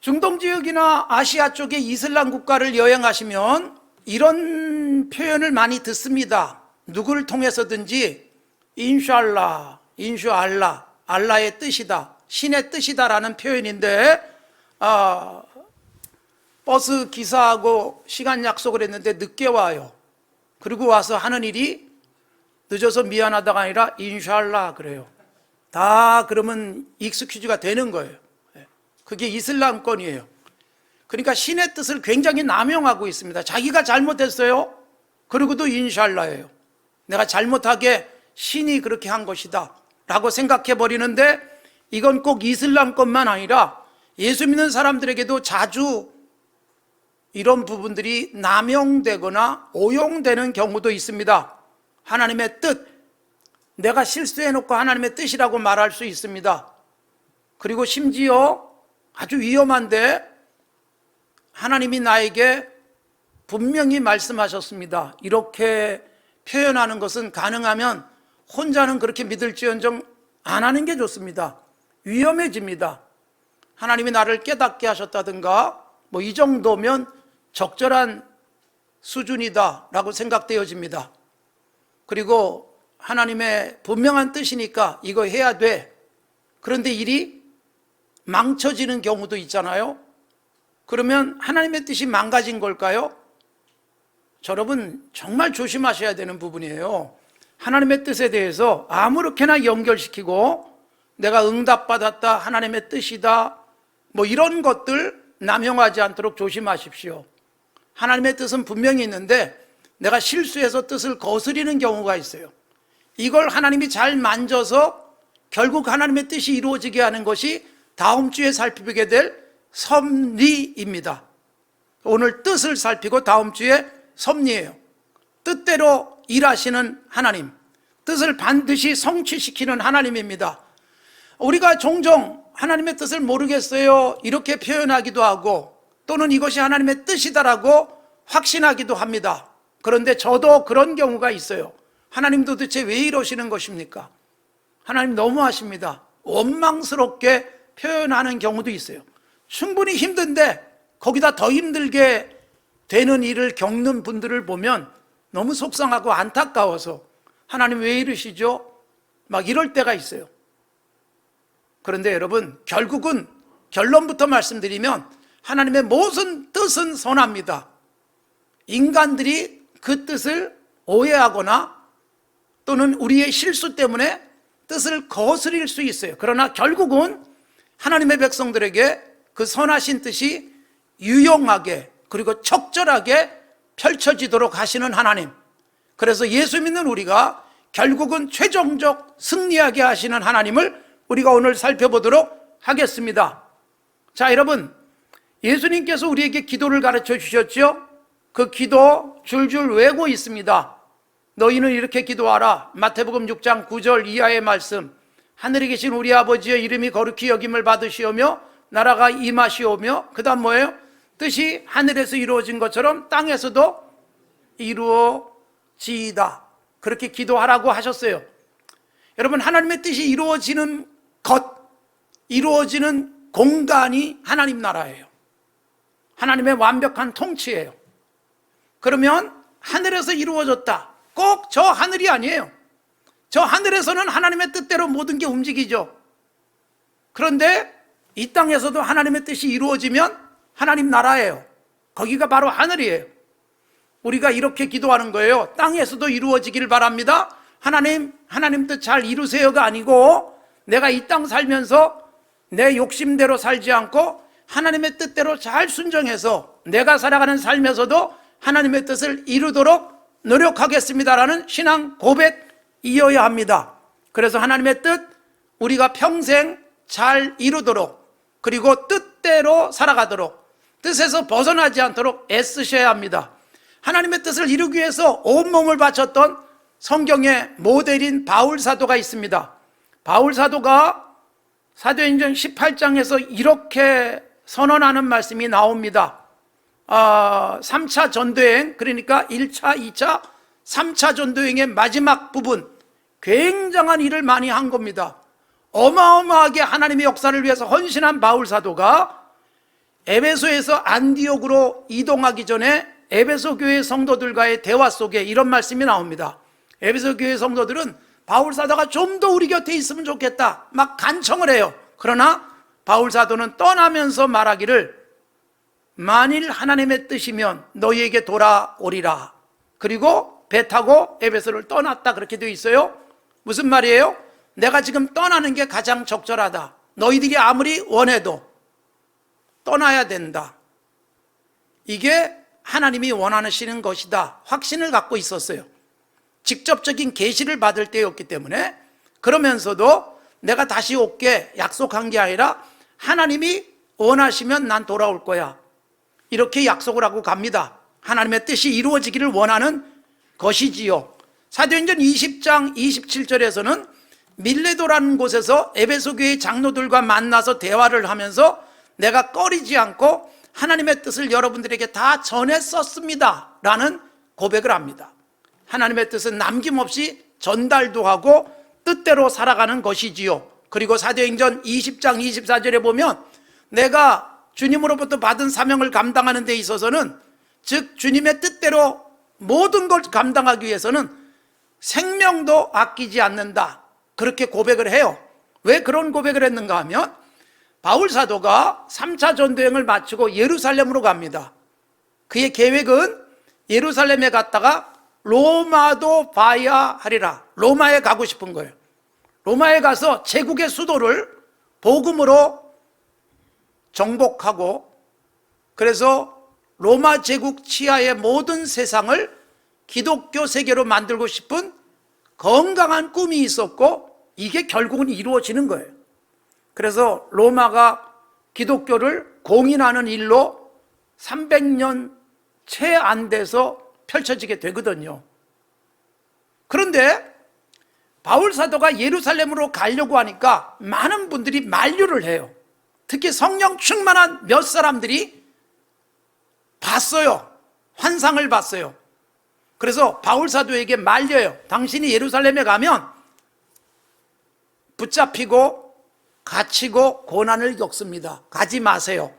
중동 지역이나 아시아 쪽의 이슬람 국가를 여행하시면 이런 표현을 많이 듣습니다. 누구를 통해서든지 인샬라, 인슈알라, 알라의 뜻이다, 신의 뜻이다라는 표현인데, 버스 기사하고 시간 약속을 했는데 늦게 와요. 그리고 와서 하는 일이 늦어서 미안하다가 아니라 인샬라 그래요. 다 그러면 익스큐즈가 되는 거예요. 그게 이슬람권이에요. 그러니까 신의 뜻을 굉장히 남용하고 있습니다. 자기가 잘못했어요. 그리고도 인샬라예요. 내가 잘못하게 신이 그렇게 한 것이다 라고 생각해 버리는데, 이건 꼭 이슬람권만 아니라 예수 믿는 사람들에게도 자주 이런 부분들이 남용되거나 오용되는 경우도 있습니다. 하나님의 뜻, 내가 실수해놓고 하나님의 뜻이라고 말할 수 있습니다. 그리고 심지어 아주 위험한데, 하나님이 나에게 분명히 말씀하셨습니다. 이렇게 표현하는 것은 가능하면 혼자는 그렇게 믿을지언정 안 하는 게 좋습니다. 위험해집니다. 하나님이 나를 깨닫게 하셨다든가 뭐 이 정도면 적절한 수준이다 라고 생각되어집니다. 그리고 하나님의 분명한 뜻이니까 이거 해야 돼. 그런데 일이 망쳐지는 경우도 있잖아요. 그러면 하나님의 뜻이 망가진 걸까요? 여러분 정말 조심하셔야 되는 부분이에요. 하나님의 뜻에 대해서 아무렇게나 연결시키고 내가 응답받았다, 하나님의 뜻이다, 뭐 이런 것들 남용하지 않도록 조심하십시오. 하나님의 뜻은 분명히 있는데 내가 실수해서 뜻을 거스리는 경우가 있어요. 이걸 하나님이 잘 만져서 결국 하나님의 뜻이 이루어지게 하는 것이 다음 주에 살피게 될 섭리입니다. 오늘 뜻을 살피고 다음 주에 섭리예요. 뜻대로 일하시는 하나님, 뜻을 반드시 성취시키는 하나님입니다. 우리가 종종 하나님의 뜻을 모르겠어요 이렇게 표현하기도 하고, 또는 이것이 하나님의 뜻이다라고 확신하기도 합니다. 그런데 저도 그런 경우가 있어요. 하나님 도대체 왜 이러시는 것입니까? 하나님 너무하십니다. 원망스럽게 표현하는 경우도 있어요. 충분히 힘든데 거기다 더 힘들게 되는 일을 겪는 분들을 보면 너무 속상하고 안타까워서 하나님 왜 이러시죠? 막 이럴 때가 있어요. 그런데 여러분, 결국은 결론부터 말씀드리면 하나님의 모든 뜻은 선합니다. 인간들이 그 뜻을 오해하거나 또는 우리의 실수 때문에 뜻을 거스릴 수 있어요. 그러나 결국은 하나님의 백성들에게 그 선하신 뜻이 유용하게 그리고 적절하게 펼쳐지도록 하시는 하나님, 그래서 예수 믿는 우리가 결국은 최종적 승리하게 하시는 하나님을 우리가 오늘 살펴보도록 하겠습니다. 자, 여러분, 예수님께서 우리에게 기도를 가르쳐 주셨죠? 그 기도 줄줄 외고 있습니다. 너희는 이렇게 기도하라. 마태복음 6장 9절 이하의 말씀. 하늘에 계신 우리 아버지여 이름이 거룩히 여김을 받으시오며 나라가 임하시오며, 그 다음 뭐예요? 뜻이 하늘에서 이루어진 것처럼 땅에서도 이루어지이다. 그렇게 기도하라고 하셨어요. 여러분, 하나님의 뜻이 이루어지는 것, 이루어지는 공간이 하나님 나라예요. 하나님의 완벽한 통치예요. 그러면 하늘에서 이루어졌다. 꼭 저 하늘이 아니에요. 저 하늘에서는 하나님의 뜻대로 모든 게 움직이죠. 그런데 이 땅에서도 하나님의 뜻이 이루어지면 하나님 나라예요. 거기가 바로 하늘이에요. 우리가 이렇게 기도하는 거예요. 땅에서도 이루어지길 바랍니다. 하나님 뜻 잘 이루세요가 아니고, 내가 이 땅 살면서 내 욕심대로 살지 않고 하나님의 뜻대로 잘 순종해서 내가 살아가는 삶에서도 하나님의 뜻을 이루도록 노력하겠습니다라는 신앙 고백이어야 합니다. 그래서 하나님의 뜻, 우리가 평생 잘 이루도록, 그리고 뜻대로 살아가도록, 뜻에서 벗어나지 않도록 애쓰셔야 합니다. 하나님의 뜻을 이루기 위해서 온몸을 바쳤던 성경의 모델인 바울 사도가 있습니다. 바울 사도가 사도행전 18장에서 이렇게 선언하는 말씀이 나옵니다. 3차 전도여행, 그러니까 1차, 2차, 3차 전도여행의 마지막 부분, 굉장한 일을 많이 한 겁니다. 어마어마하게 하나님의 역사를 위해서 헌신한 바울 사도가 에베소에서 안디옥으로 이동하기 전에 에베소 교회 성도들과의 대화 속에 이런 말씀이 나옵니다. 에베소 교회 성도들은 바울 사도가 좀 더 우리 곁에 있으면 좋겠다 막 간청을 해요. 그러나 바울 사도는 떠나면서 말하기를 만일 하나님의 뜻이면 너희에게 돌아오리라. 그리고 배 타고 에베소를 떠났다 그렇게 되어 있어요. 무슨 말이에요? 내가 지금 떠나는 게 가장 적절하다. 너희들이 아무리 원해도 떠나야 된다. 이게 하나님이 원하시는 것이다. 확신을 갖고 있었어요. 직접적인 계시를 받을 때였기 때문에. 그러면서도 내가 다시 올게 약속한 게 아니라 하나님이 원하시면 난 돌아올 거야. 이렇게 약속을 하고 갑니다. 하나님의 뜻이 이루어지기를 원하는 것이지요. 사도행전 20장 27절에서는 밀레도라는 곳에서 에베소 교회 장로들과 만나서 대화를 하면서 내가 꺼리지 않고 하나님의 뜻을 여러분들에게 다 전했었습니다 라는 고백을 합니다. 하나님의 뜻은 남김없이 전달도 하고 뜻대로 살아가는 것이지요. 그리고 사도행전 20장 24절에 보면 내가 주님으로부터 받은 사명을 감당하는 데 있어서는 즉 주님의 뜻대로 모든 걸 감당하기 위해서는 생명도 아끼지 않는다 그렇게 고백을 해요. 왜 그런 고백을 했는가 하면 바울 사도가 3차 전도행을 마치고 예루살렘으로 갑니다. 그의 계획은 예루살렘에 갔다가 로마도 봐야 하리라. 로마에 가고 싶은 거예요. 로마에 가서 제국의 수도를 복음으로 정복하고 그래서 로마 제국 치하의 모든 세상을 기독교 세계로 만들고 싶은 건강한 꿈이 있었고 이게 결국은 이루어지는 거예요. 그래서 로마가 기독교를 공인하는 일로 300년 채 안 돼서 펼쳐지게 되거든요. 그런데 바울 사도가 예루살렘으로 가려고 하니까 많은 분들이 만류를 해요. 특히 성령 충만한 몇 사람들이 봤어요. 환상을 봤어요. 그래서 바울 사도에게 말려요. 당신이 예루살렘에 가면 붙잡히고 갇히고 고난을 겪습니다. 가지 마세요.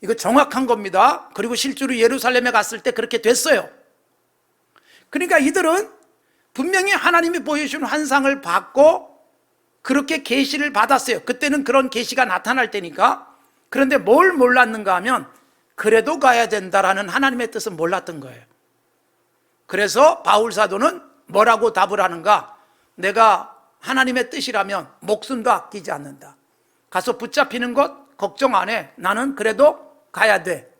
이거 정확한 겁니다. 그리고 실제로 예루살렘에 갔을 때 그렇게 됐어요. 그러니까 이들은 분명히 하나님이 보여준 환상을 받고 그렇게 계시를 받았어요. 그때는 그런 계시가 나타날 때니까. 그런데 뭘 몰랐는가 하면 그래도 가야 된다라는 하나님의 뜻은 몰랐던 거예요. 그래서 바울 사도는 뭐라고 답을 하는가? 내가 하나님의 뜻이라면 목숨도 아끼지 않는다. 가서 붙잡히는 것 걱정 안 해. 나는 그래도 가야 돼.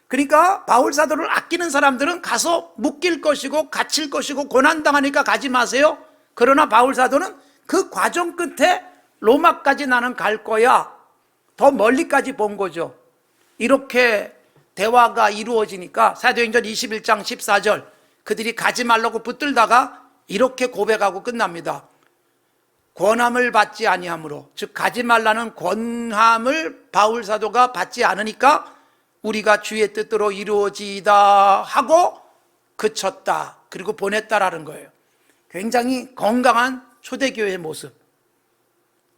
그러니까 바울 사도를 아끼는 사람들은 가서 묶일 것이고 갇힐 것이고 고난당하니까 가지 마세요. 그러나 바울 사도는 그 과정 끝에 로마까지 나는 갈 거야. 더 멀리까지 본 거죠. 이렇게 대화가 이루어지니까 사도행전 21장 14절 그들이 가지 말라고 붙들다가 이렇게 고백하고 끝납니다. 권함을 받지 아니하므로, 즉 가지 말라는 권함을 바울 사도가 받지 않으니까 우리가 주의 뜻대로 이루어지이다 하고 그쳤다. 그리고 보냈다라는 거예요. 굉장히 건강한 초대교회의 모습.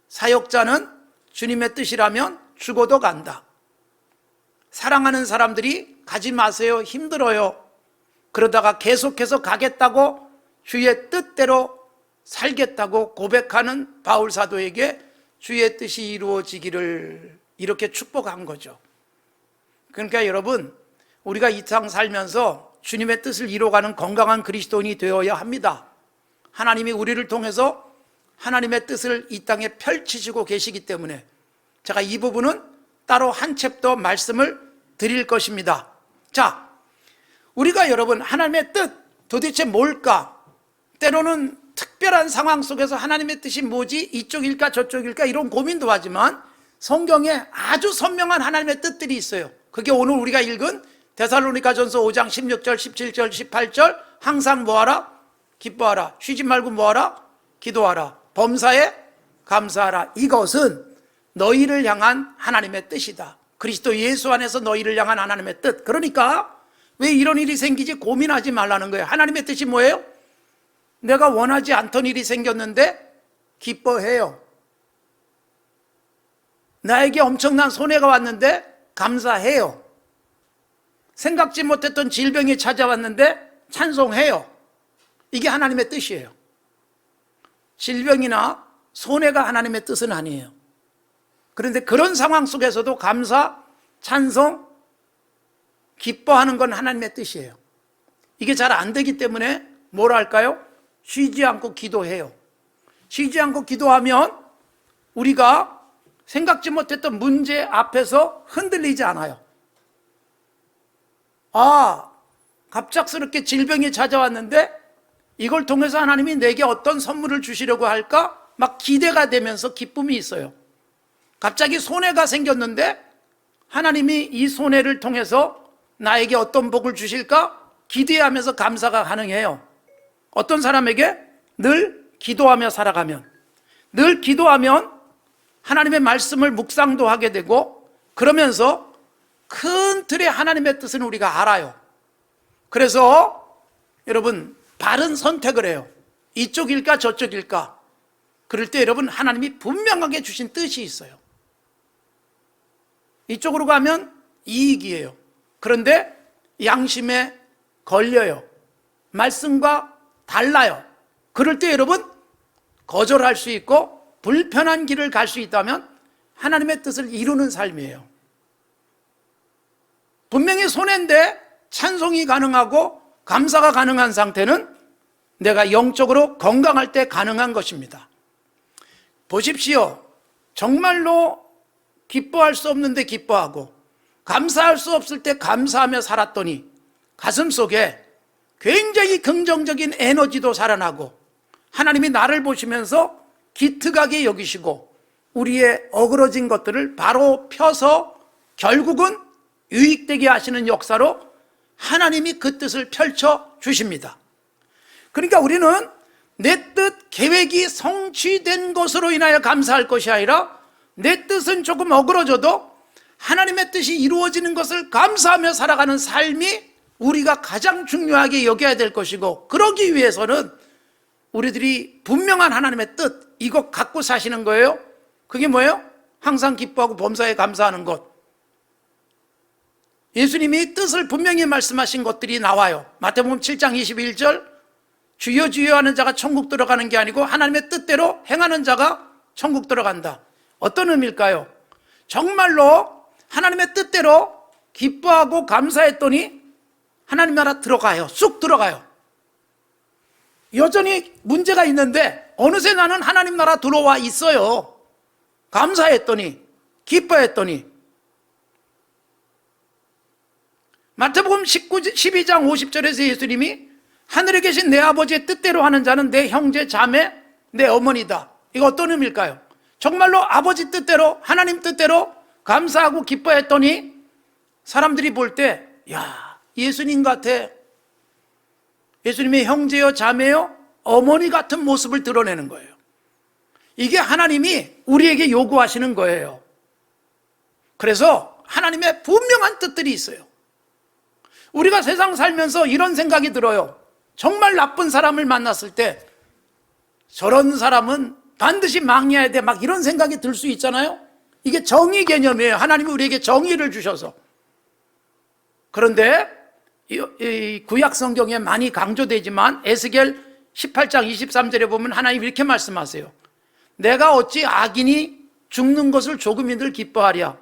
사역자는 주님의 뜻이라면 죽어도 간다. 사랑하는 사람들이 가지 마세요. 힘들어요. 그러다가 계속해서 가겠다고 주의 뜻대로 살겠다고 고백하는 바울 사도에게 주의 뜻이 이루어지기를 이렇게 축복한 거죠. 그러니까 여러분, 우리가 이 땅 살면서 주님의 뜻을 이루어가는 건강한 그리스도인이 되어야 합니다. 하나님이 우리를 통해서 하나님의 뜻을 이 땅에 펼치시고 계시기 때문에 제가 이 부분은 따로 한 챕터 말씀을 드릴 것입니다. 자, 우리가 여러분 하나님의 뜻 도대체 뭘까? 때로는 특별한 상황 속에서 하나님의 뜻이 뭐지? 이쪽일까 저쪽일까 이런 고민도 하지만 성경에 아주 선명한 하나님의 뜻들이 있어요. 그게 오늘 우리가 읽은 데살로니가전서 5장 16절, 17절, 18절 항상 뭐하라? 기뻐하라. 쉬지 말고 뭐하라? 기도하라. 범사에 감사하라. 이것은 너희를 향한 하나님의 뜻이다. 그리스도 예수 안에서 너희를 향한 하나님의 뜻. 그러니까 왜 이런 일이 생기지 고민하지 말라는 거예요. 하나님의 뜻이 뭐예요? 내가 원하지 않던 일이 생겼는데 기뻐해요. 나에게 엄청난 손해가 왔는데 감사해요. 생각지 못했던 질병이 찾아왔는데 찬송해요. 이게 하나님의 뜻이에요. 질병이나 손해가 하나님의 뜻은 아니에요. 그런데 그런 상황 속에서도 감사, 찬송, 기뻐하는 건 하나님의 뜻이에요. 이게 잘 안 되기 때문에 뭐라 할까요? 쉬지 않고 기도해요. 쉬지 않고 기도하면 우리가 생각지 못했던 문제 앞에서 흔들리지 않아요. 갑작스럽게 질병이 찾아왔는데 이걸 통해서 하나님이 내게 어떤 선물을 주시려고 할까? 막 기대가 되면서 기쁨이 있어요. 갑자기 손해가 생겼는데 하나님이 이 손해를 통해서 나에게 어떤 복을 주실까? 기대하면서 감사가 가능해요. 어떤 사람에게 늘 기도하며 살아가면, 늘 기도하면 하나님의 말씀을 묵상도 하게 되고, 그러면서 큰 틀의 하나님의 뜻은 우리가 알아요. 그래서 여러분 바른 선택을 해요. 이쪽일까 저쪽일까? 그럴 때 여러분 하나님이 분명하게 주신 뜻이 있어요. 이쪽으로 가면 이익이에요. 그런데 양심에 걸려요. 말씀과 달라요. 그럴 때 여러분 거절할 수 있고 불편한 길을 갈 수 있다면 하나님의 뜻을 이루는 삶이에요. 분명히 손해인데 찬송이 가능하고 감사가 가능한 상태는 내가 영적으로 건강할 때 가능한 것입니다. 보십시오. 정말로 기뻐할 수 없는데 기뻐하고 감사할 수 없을 때 감사하며 살았더니 가슴속에 굉장히 긍정적인 에너지도 살아나고 하나님이 나를 보시면서 기특하게 여기시고 우리의 어그러진 것들을 바로 펴서 결국은 유익되게 하시는 역사로 하나님이 그 뜻을 펼쳐 주십니다. 그러니까 우리는 내 뜻 계획이 성취된 것으로 인하여 감사할 것이 아니라 내 뜻은 조금 어그러져도 하나님의 뜻이 이루어지는 것을 감사하며 살아가는 삶이 우리가 가장 중요하게 여겨야 될 것이고, 그러기 위해서는 우리들이 분명한 하나님의 뜻, 이거 갖고 사시는 거예요. 그게 뭐예요? 항상 기뻐하고 범사에 감사하는 것. 예수님이 뜻을 분명히 말씀하신 것들이 나와요. 마태복음 7장 21절, 주여 주여 하는 자가 천국 들어가는 게 아니고 하나님의 뜻대로 행하는 자가 천국 들어간다. 어떤 의미일까요? 정말로 하나님의 뜻대로 기뻐하고 감사했더니 하나님 나라 들어가요. 쑥 들어가요. 여전히 문제가 있는데 어느새 나는 하나님 나라 들어와 있어요. 감사했더니, 기뻐했더니. 마태복음 12장 50절에서 예수님이 하늘에 계신 내 아버지의 뜻대로 하는 자는 내 형제, 자매, 내 어머니다. 이거 어떤 의미일까요? 정말로 아버지 뜻대로, 하나님 뜻대로 감사하고 기뻐했더니 사람들이 볼 때, 야, 예수님 같아. 예수님의 형제요, 자매요, 어머니 같은 모습을 드러내는 거예요. 이게 하나님이 우리에게 요구하시는 거예요. 그래서 하나님의 분명한 뜻들이 있어요. 우리가 세상 살면서 이런 생각이 들어요. 정말 나쁜 사람을 만났을 때 저런 사람은 반드시 망해야 돼, 막 이런 생각이 들 수 있잖아요. 이게 정의 개념이에요. 하나님이 우리에게 정의를 주셔서. 그런데 이 구약 성경에 많이 강조되지만 에스겔 18장 23절에 보면 하나님 이렇게 말씀하세요. 내가 어찌 악인이 죽는 것을 조금이들 기뻐하랴.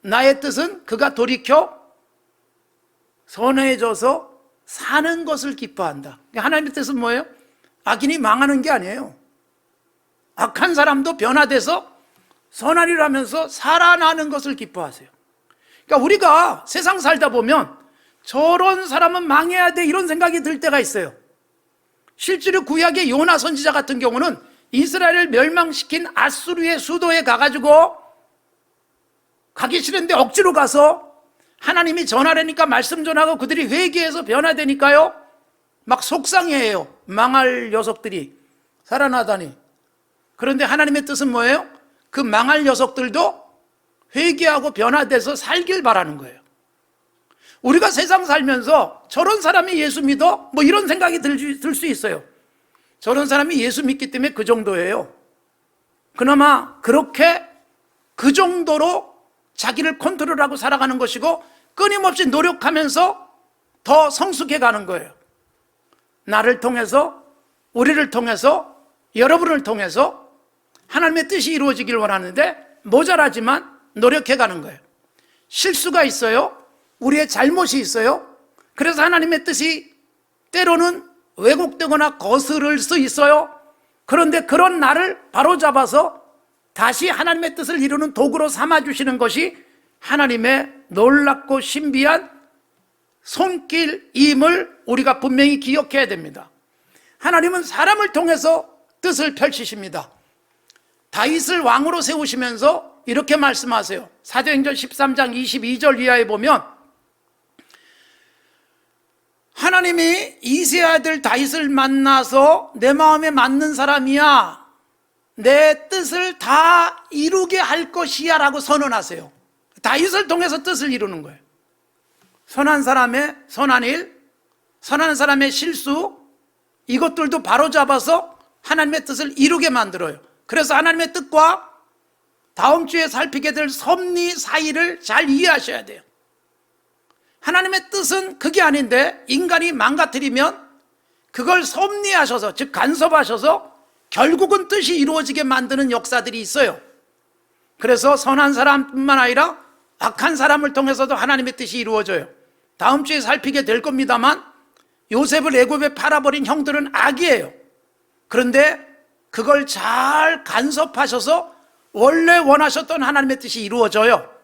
나의 뜻은 그가 돌이켜 선해져서 사는 것을 기뻐한다. 하나님의 뜻은 뭐예요? 악인이 망하는 게 아니에요. 악한 사람도 변화돼서 선하리라면서 살아나는 것을 기뻐하세요. 그러니까 우리가 세상 살다 보면 저런 사람은 망해야 돼, 이런 생각이 들 때가 있어요. 실제로 구약의 요나 선지자 같은 경우는 이스라엘을 멸망시킨 아수르의 수도에 가가지고 가기 싫은데 억지로 가서 하나님이 전하라니까 말씀 전하고 그들이 회개해서 변화되니까요 막 속상해해요. 망할 녀석들이 살아나다니. 그런데 하나님의 뜻은 뭐예요? 그 망할 녀석들도 회개하고 변화돼서 살길 바라는 거예요. 우리가 세상 살면서 저런 사람이 예수 믿어? 뭐 이런 생각이 들 수 있어요. 저런 사람이 예수 믿기 때문에 그 정도예요. 그나마 그렇게 그 정도로 자기를 컨트롤하고 살아가는 것이고 끊임없이 노력하면서 더 성숙해 가는 거예요. 나를 통해서, 우리를 통해서, 여러분을 통해서 하나님의 뜻이 이루어지길 원하는데 모자라지만 노력해 가는 거예요. 실수가 있어요. 우리의 잘못이 있어요. 그래서 하나님의 뜻이 때로는 왜곡되거나 거스를 수 있어요. 그런데 그런 나를 바로잡아서 다시 하나님의 뜻을 이루는 도구로 삼아주시는 것이 하나님의 놀랍고 신비한 손길임을 우리가 분명히 기억해야 됩니다. 하나님은 사람을 통해서 뜻을 펼치십니다. 다윗을 왕으로 세우시면서 이렇게 말씀하세요. 사도행전 13장 22절 이하에 보면 하나님이 이새의 아들 다윗을 만나서 내 마음에 맞는 사람이야, 내 뜻을 다 이루게 할 것이야 라고 선언하세요. 다윗을 통해서 뜻을 이루는 거예요. 선한 사람의 선한 일, 선한 사람의 실수, 이것들도 바로잡아서 하나님의 뜻을 이루게 만들어요. 그래서 하나님의 뜻과 다음 주에 살피게 될 섭리 사이를 잘 이해하셔야 돼요. 하나님의 뜻은 그게 아닌데 인간이 망가뜨리면 그걸 섭리하셔서, 즉 간섭하셔서 결국은 뜻이 이루어지게 만드는 역사들이 있어요. 그래서 선한 사람뿐만 아니라 악한 사람을 통해서도 하나님의 뜻이 이루어져요. 다음 주에 살피게 될 겁니다만 요셉을 애굽에 팔아버린 형들은 악이에요. 그런데 그걸 잘 간섭하셔서 원래 원하셨던 하나님의 뜻이 이루어져요.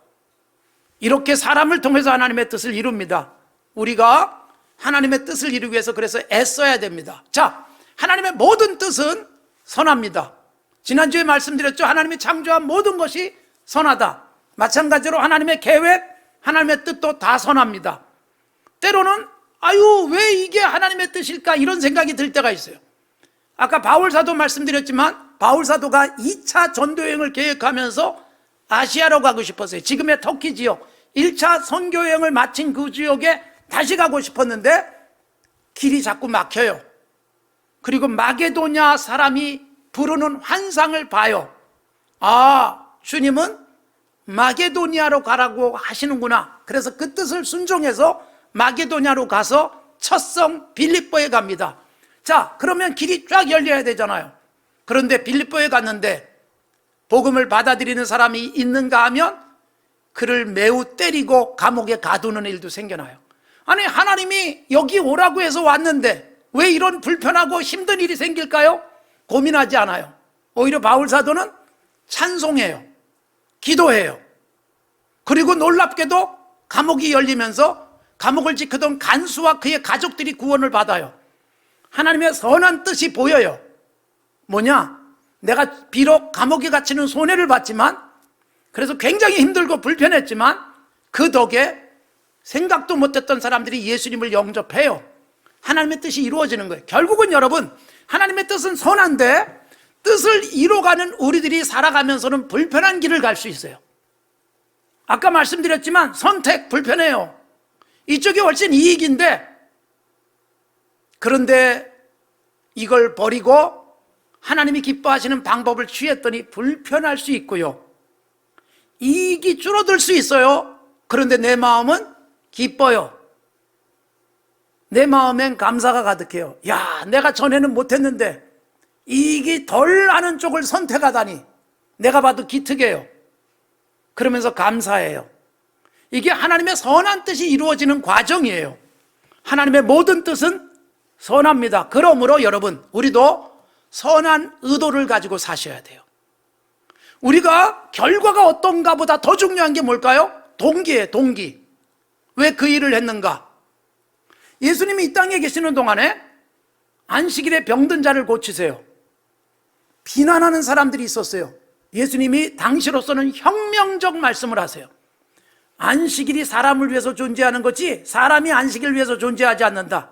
이렇게 사람을 통해서 하나님의 뜻을 이룹니다. 우리가 하나님의 뜻을 이루기 위해서 그래서 애써야 됩니다. 자, 하나님의 모든 뜻은 선합니다. 지난주에 말씀드렸죠. 하나님이 창조한 모든 것이 선하다. 마찬가지로 하나님의 계획, 하나님의 뜻도 다 선합니다. 때로는 왜 이게 하나님의 뜻일까 이런 생각이 들 때가 있어요. 아까 바울사도 말씀드렸지만 바울사도가 2차 전도여행을 계획하면서 아시아로 가고 싶었어요. 지금의 터키 지역 1차 선교여행을 마친 그 지역에 다시 가고 싶었는데 길이 자꾸 막혀요. 그리고 마게도냐 사람이 부르는 환상을 봐요. 주님은 마게도니아로 가라고 하시는구나. 그래서 그 뜻을 순종해서 마게도냐로 가서 첫 성 빌립보에 갑니다. 자, 그러면 길이 쫙 열려야 되잖아요. 그런데 빌립보에 갔는데 복음을 받아들이는 사람이 있는가 하면 그를 매우 때리고 감옥에 가두는 일도 생겨나요. 아니, 하나님이 여기 오라고 해서 왔는데 왜 이런 불편하고 힘든 일이 생길까요? 고민하지 않아요. 오히려 바울사도는 찬송해요. 기도해요. 그리고 놀랍게도 감옥이 열리면서 감옥을 지키던 간수와 그의 가족들이 구원을 받아요. 하나님의 선한 뜻이 보여요. 뭐냐? 내가 비록 감옥에 갇히는 손해를 봤지만, 그래서 굉장히 힘들고 불편했지만 그 덕에 생각도 못했던 사람들이 예수님을 영접해요. 하나님의 뜻이 이루어지는 거예요. 결국은 여러분, 하나님의 뜻은 선한데 뜻을 이뤄가는 우리들이 살아가면서는 불편한 길을 갈 수 있어요. 아까 말씀드렸지만 선택 불편해요. 이쪽이 훨씬 이익인데, 그런데 이걸 버리고 하나님이 기뻐하시는 방법을 취했더니 불편할 수 있고요. 이익이 줄어들 수 있어요. 그런데 내 마음은 기뻐요. 내 마음엔 감사가 가득해요. 야, 내가 전에는 못했는데 이익이 덜 나는 쪽을 선택하다니 내가 봐도 기특해요. 그러면서 감사해요. 이게 하나님의 선한 뜻이 이루어지는 과정이에요. 하나님의 모든 뜻은 선합니다. 그러므로 여러분, 우리도 선한 의도를 가지고 사셔야 돼요. 우리가 결과가 어떤가 보다 더 중요한 게 뭘까요? 동기예요, 동기. 왜 그 일을 했는가? 예수님이 이 땅에 계시는 동안에 안식일에 병든 자를 고치세요. 비난하는 사람들이 있었어요. 예수님이 당시로서는 혁명적 말씀을 하세요. 안식일이 사람을 위해서 존재하는 거지 사람이 안식일을 위해서 존재하지 않는다.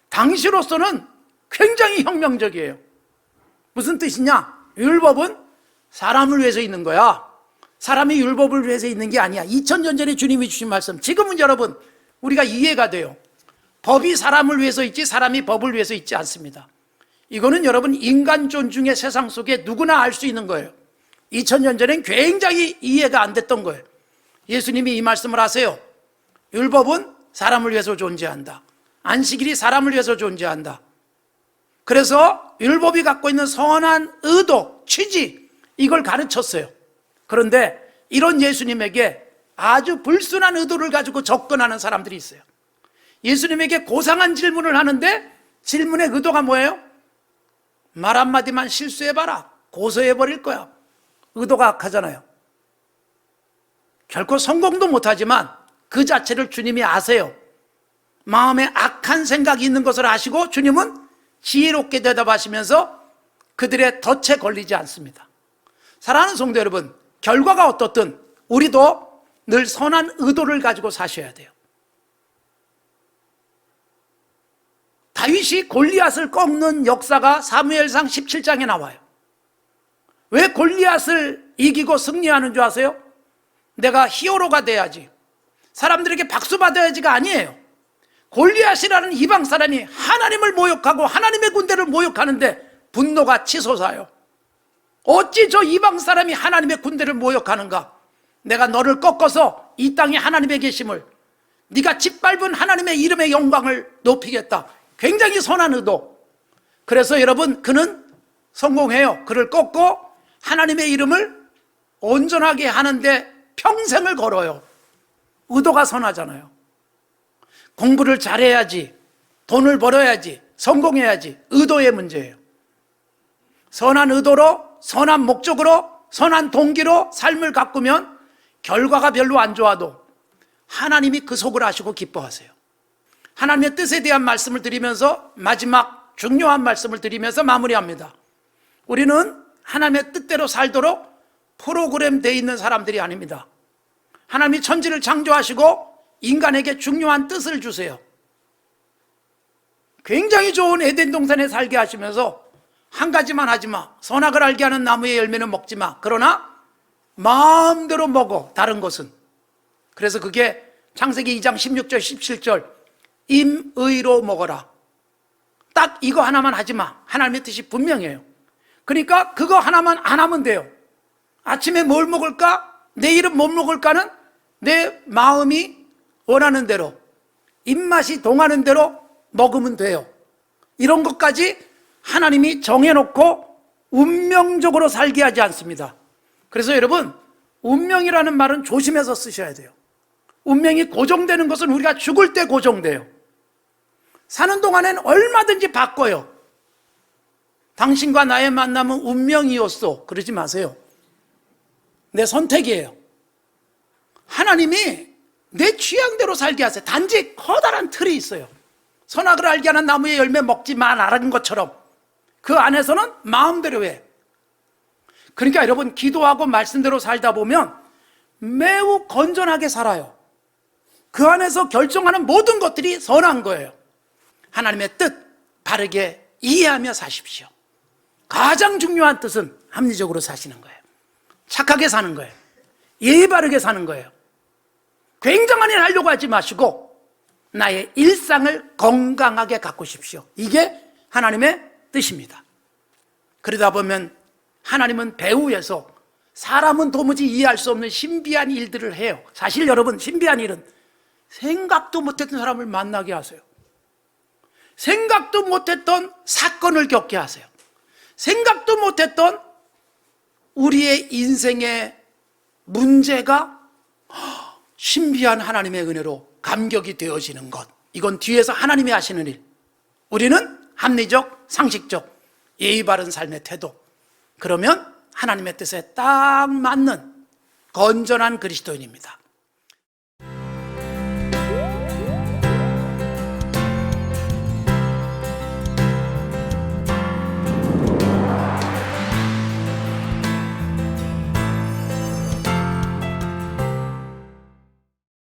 당시로서는 굉장히 혁명적이에요. 무슨 뜻이냐? 율법은 사람을 위해서 있는 거야. 사람이 율법을 위해서 있는 게 아니야. 2000년 전에 주님이 주신 말씀, 지금은 여러분 우리가 이해가 돼요. 법이 사람을 위해서 있지 사람이 법을 위해서 있지 않습니다. 이거는 여러분 인간 존중의 세상 속에 누구나 알 수 있는 거예요. 2000년 전엔 굉장히 이해가 안 됐던 거예요. 예수님이 이 말씀을 하세요. 율법은 사람을 위해서 존재한다. 안식일이 사람을 위해서 존재한다. 그래서 율법이 갖고 있는 선한 의도, 취지, 이걸 가르쳤어요. 그런데 이런 예수님에게 아주 불순한 의도를 가지고 접근하는 사람들이 있어요. 예수님에게 고상한 질문을 하는데 질문의 의도가 뭐예요? 말 한마디만 실수해봐라. 고소해버릴 거야. 의도가 악하잖아요. 결코 성공도 못하지만 그 자체를 주님이 아세요. 마음에 악한 생각이 있는 것을 아시고 주님은 지혜롭게 대답하시면서 그들의 덫에 걸리지 않습니다. 사랑하는 성도 여러분, 결과가 어떻든 우리도 늘 선한 의도를 가지고 사셔야 돼요. 다윗이 골리앗을 꺾는 역사가 사무엘상 17장에 나와요. 왜 골리앗을 이기고 승리하는 줄 아세요? 내가 히어로가 돼야지, 사람들에게 박수 받아야지가 아니에요. 골리앗이라는 이방 사람이 하나님을 모욕하고 하나님의 군대를 모욕하는데 분노가 치솟아요. 어찌 저 이방 사람이 하나님의 군대를 모욕하는가? 내가 너를 꺾어서 이 땅에 하나님의 계심을, 네가 짓밟은 하나님의 이름의 영광을 높이겠다. 굉장히 선한 의도. 그래서 여러분, 그는 성공해요. 그를 꺾고 하나님의 이름을 온전하게 하는데 평생을 걸어요. 의도가 선하잖아요. 공부를 잘해야지, 돈을 벌어야지, 성공해야지, 의도의 문제예요. 선한 의도로, 선한 목적으로, 선한 동기로 삶을 가꾸면 결과가 별로 안 좋아도 하나님이 그 속을 아시고 기뻐하세요. 하나님의 뜻에 대한 말씀을 드리면서 마지막 중요한 말씀을 드리면서 마무리합니다. 우리는 하나님의 뜻대로 살도록 프로그램되어 있는 사람들이 아닙니다. 하나님이 천지를 창조하시고 인간에게 중요한 뜻을 주세요. 굉장히 좋은 에덴 동산에 살게 하시면서 한 가지만 하지 마. 선악을 알게 하는 나무의 열매는 먹지 마. 그러나 마음대로 먹어, 다른 것은. 그래서 그게 창세기 2장 16절 17절 임의로 먹어라. 딱 이거 하나만 하지 마. 하나님의 뜻이 분명해요. 그러니까 그거 하나만 안 하면 돼요. 아침에 뭘 먹을까? 내일은 못 먹을까는 내 마음이 원하는 대로, 입맛이 동하는 대로 먹으면 돼요. 이런 것까지 하나님이 정해놓고 운명적으로 살게 하지 않습니다. 그래서 여러분, 운명이라는 말은 조심해서 쓰셔야 돼요. 운명이 고정되는 것은 우리가 죽을 때 고정돼요. 사는 동안엔 얼마든지 바꿔요. 당신과 나의 만남은 운명이었어, 그러지 마세요. 내 선택이에요. 하나님이 내 취향대로 살게 하세요. 단지 커다란 틀이 있어요. 선악을 알게 하는 나무의 열매 먹지 말라는 것처럼 그 안에서는 마음대로 해. 그러니까 여러분, 기도하고 말씀대로 살다 보면 매우 건전하게 살아요. 그 안에서 결정하는 모든 것들이 선한 거예요. 하나님의 뜻 바르게 이해하며 사십시오. 가장 중요한 뜻은 합리적으로 사시는 거예요. 착하게 사는 거예요. 예의 바르게 사는 거예요. 굉장한 일 하려고 하지 마시고 나의 일상을 건강하게 가꾸십시오. 이게 하나님의 뜻입니다. 그러다 보면 하나님은 배후에서 사람은 도무지 이해할 수 없는 신비한 일들을 해요. 사실 여러분, 신비한 일은 생각도 못했던 사람을 만나게 하세요. 생각도 못했던 사건을 겪게 하세요. 생각도 못했던 우리의 인생의 문제가 신비한 하나님의 은혜로 감격이 되어지는 것, 이건 뒤에서 하나님이 하시는 일. 우리는 합리적, 상식적, 예의 바른 삶의 태도. 그러면 하나님의 뜻에 딱 맞는 건전한 그리스도인입니다.